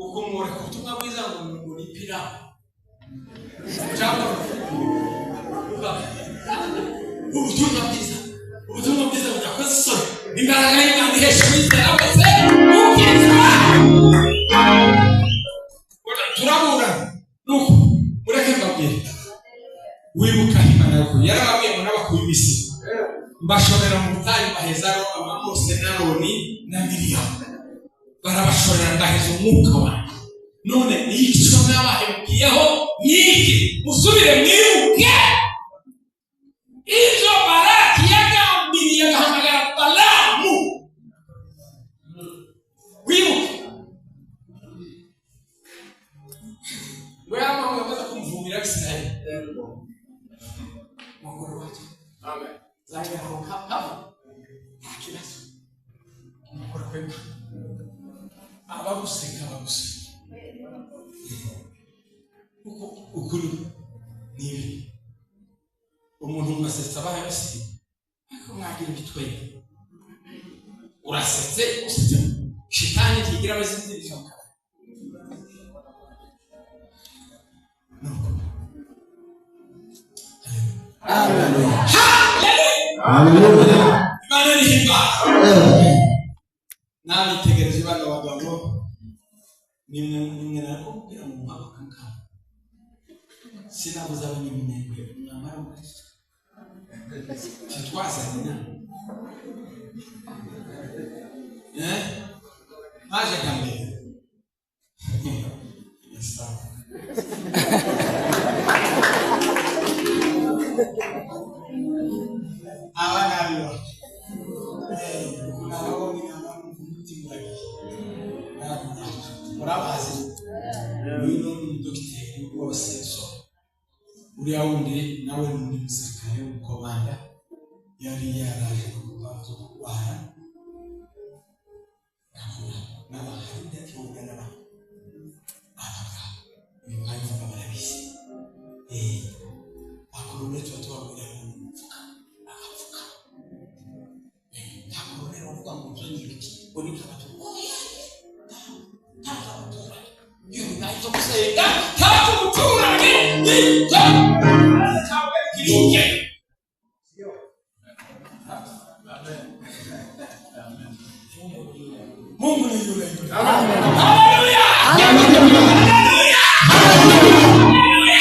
ukumure kutumwa bwiza ngo nipira cyangwa ubutumwa bwiza budakoze isoni imbaraga y'Imana ihesha kwizera bose turabura nuko mureke mbabwire wibuka Imana yako yarababwiye ngo n'abakuye imisi mbashorera mu butayu bahezaro Mose na Aroni na Miriyamu barabashorera ndaheza umwuka wanjye none icyo nabahemukiyeho niki musubire mwibuke ibyo Balaki yagambiriye agahamagara Balamu wibuke wema wamaze kumvumira Isirayeli mukuru wacu amen zaya hapa kilazo mukuru kwema abaguseka ukuri nibi umuntu umasetsa abayasi ariko mwagira igitwenge urasetse usetse shitani kigira abazinzi bishoboka haleluya haleluya Imana ni himba nami tegereje bana bagabo nimwe nakubwira mu mabaka sinabuza abanyeminembwe namara mukristo twazanye maje kamera yesa abana biwa kuna woni na mumutima murabazi wino n'umudokiteri wose so uriya wundi nawe ni umusirikare w'umukomanda yari yaraje kubaza kurwara n'abahari ndetse n'abandi abaga imwanya barabizi akorone twatwabura umufuka akafuka akorone uvuga ngo nzongera iki boni kabatu you guys don't say that tafu muturane tawe kirije Mungu ni yule yule haleluya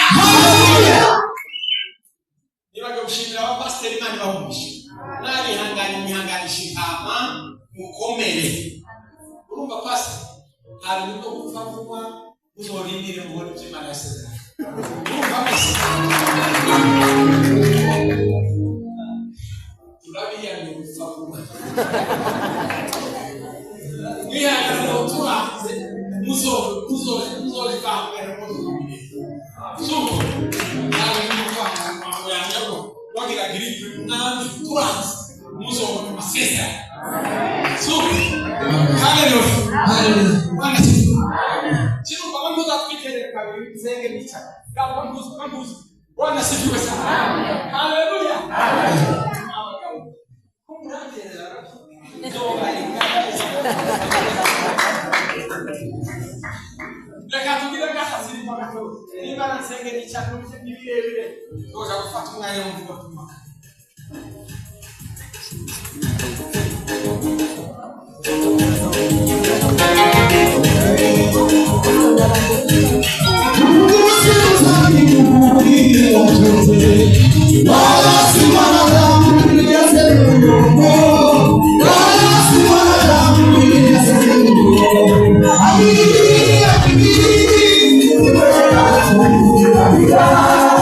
haleluya nibaga gushimira abapasiteri Imana bahumishije nari hangana imihanganisha intama mukomere urumva pastor hari no kuva vuba uzorindire ubone ibyo Imana yasezeranye urumva bose turabiya ni kuva vuba wihangana uturanze muzo kahangana muzo suko nawe n'umuvanga mwawe yanjye wagira gripe nandi turanze muzo masesa suko haleluya haleluya wana sio kama mtu atakupeleka kabiri mzenge bicha kama mbuzi wana sifiwe sana haleluya Lekatugira gasasiri pakato. Imana nsengeri cyane n'ibirere. Doza gufata umwanya wo kuvuga. Yeah.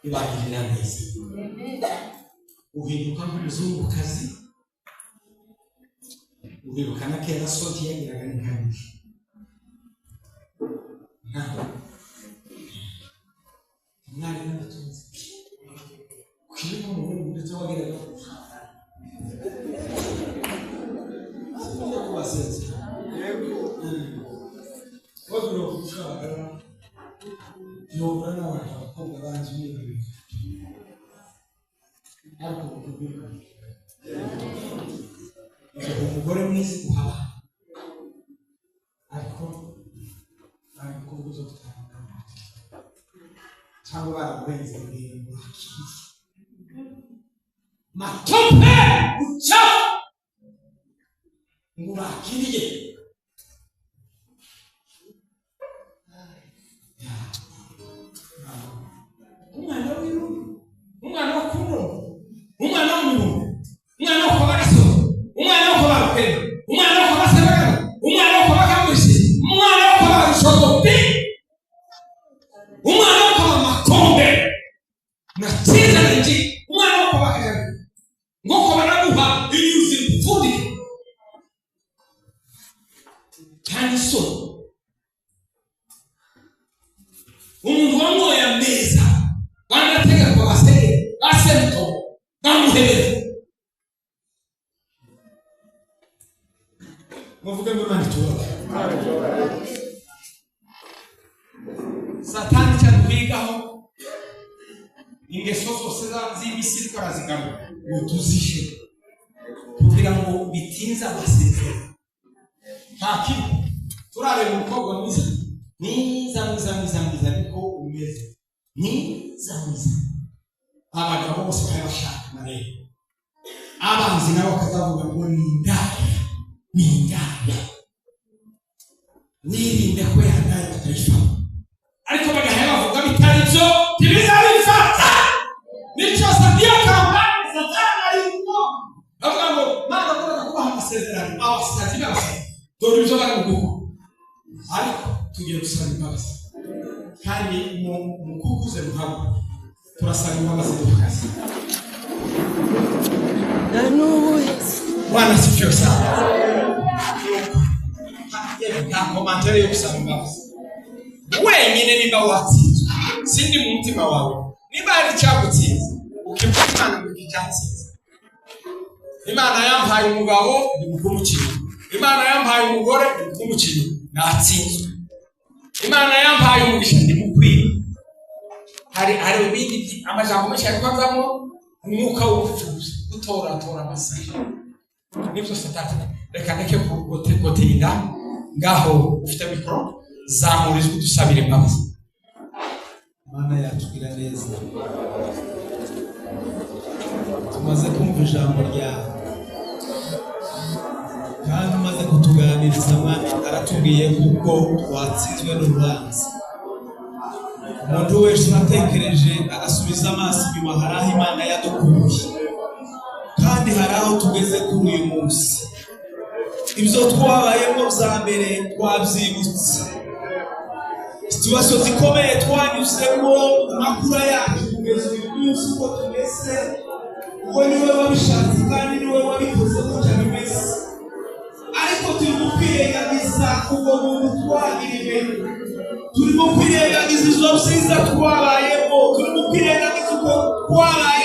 ibagirira neza. Uhinduka nk'umuzungukazi, uribuka na kera soti yagiraga n'inkambi umwana n'abatunzi ukirimo mu buryo ndetse wagiraga kubasenza wabiro kushaka yobura n'abantu abakobwa banzi n'ibintu ariko kubika umugore mwiza guhaba ariko kubuzo gutanga cyangwa baramurenze ibintu matope uca ngo bakiriye umwana w'uyu umwana w'ukundo umwana w'umuntu umwana wo kubagaso umwana wo kubakera umwana wo kubasebera umwana wo kubakamushi umwana wo kubashobote umwana wo kubamakombe na cyizarengi umwana wo kubakera ngo kubaramuha inyuzi mfudi kandi so umuntu wangoye ameza wanatega kwa basere basemto bamuhereza muvuge ngo mani tuwa Satani cyatwigaho ingeso zose z'ibisi twarazigamo utuzishe kugira ngo bitinza abasezera ntaki turare umukobwa mwiza mwiza ariko umeze mwiza abagabo bose barashaka marere abanzi nabo bakazavuga ngo ni indaya wirinde ko yandaye batayifa ariko bagahera bavuga bitari byo ntibizabifata nicyo Sadiya kampani Satani ariko avuga ngo mana kubera kubaha amasezerano abasazi bose dore ibyo bari gukora ariko tugiye gusaba imbabazi kandi mu kukuze ruhabo turasaba imbabazi dukaze Bwana sifiwe sana. Nta komantere yo gusaba imbabazi wenyine nimba watsinze sindi mu mutima wawe niba hari icyagutsinze ukivuga Imana ngo icyatsinze Imana yampaye umugabo ndi mukumukino Imana yampaye umugore ndi mukumukino natsinzwe Imana yampaye umugisha ndi mukwiye hari ibindi amajambo menshi yakwazamo umwuka w'ubucuruzi gutora amasaje nibyo Satani reka ndeke kugotinda ngaho ufite mikoro zamurizwe dusabire imbabazi Mana yatugira neza tumaze kumva ijambo ryawe kandi umaze kutuganiriza Mana aratubwiye kuko twatsinzwe n'urubanza umuntu wese atekereje agasubiza amaso inyuma hari aho Imana yadukuye kandi hari aho tugeze kuri uyu munsi ibyo twabayemo bya mbere twabyibutse situasiyo zikomeye twanyuzemo amakuru yacu kugeza uyu munsi uko tumeze uwo niwe wabishatse kandi niwe wabikoze gutya bimeze ariko turimo kwirengagiza ubwo muntu twagiriwe turimo kwirengagiza izo byiza twabayemo turimo kwirengagiza uko twabaye